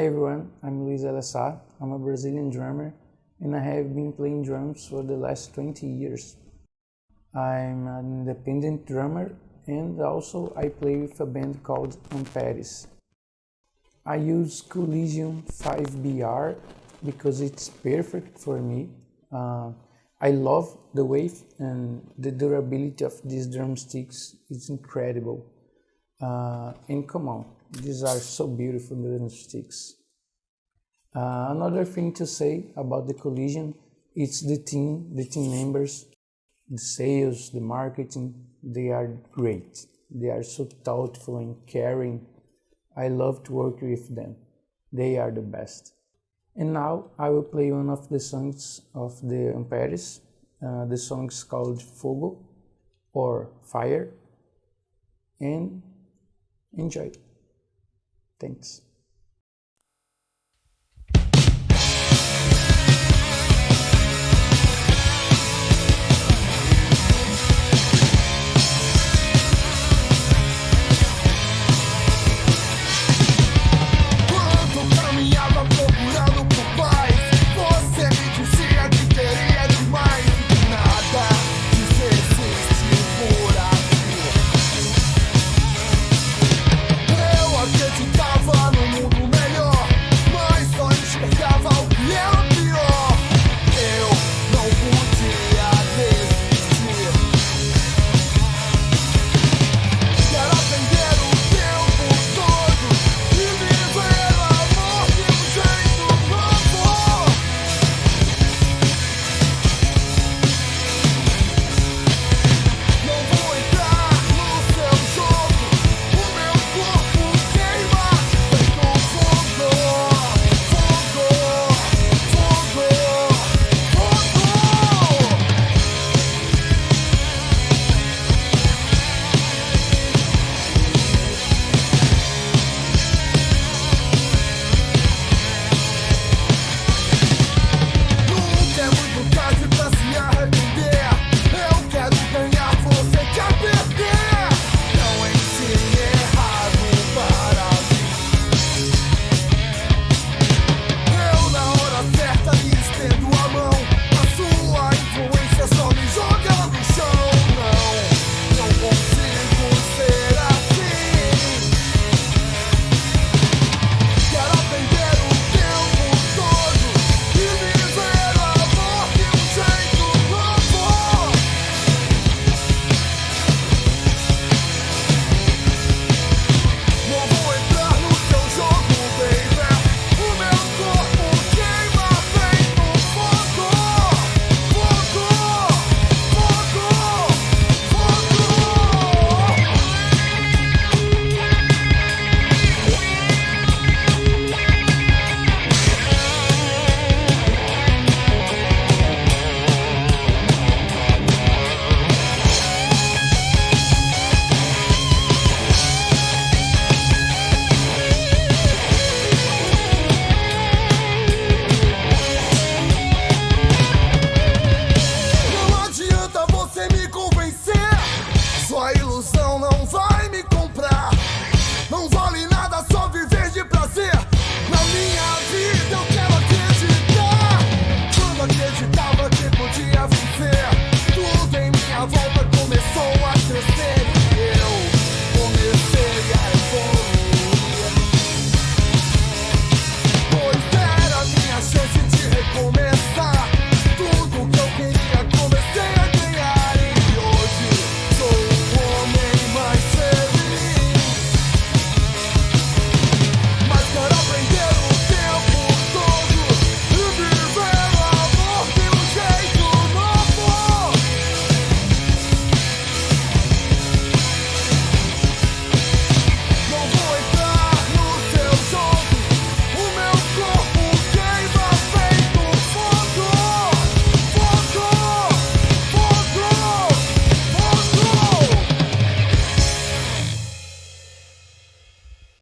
Hi everyone, I'm Luiz Castro. I'm a Brazilian drummer and I have been playing drums for the last 20 years. I'm an independent drummer and also I play with a band called Ampares. I use Collision 5BR because it's perfect for me. I love the weight and the durability of these drumsticks. It's incredible. And come on, these are so beautiful drumsticks. Another thing to say about the Collision, it's the team members, the sales, the marketing, they are great. They are so thoughtful and caring. I love to work with them. They are the best. And now I will play one of the songs of the Ampares. The song is called Fogo or Fire. And enjoy. Thanks.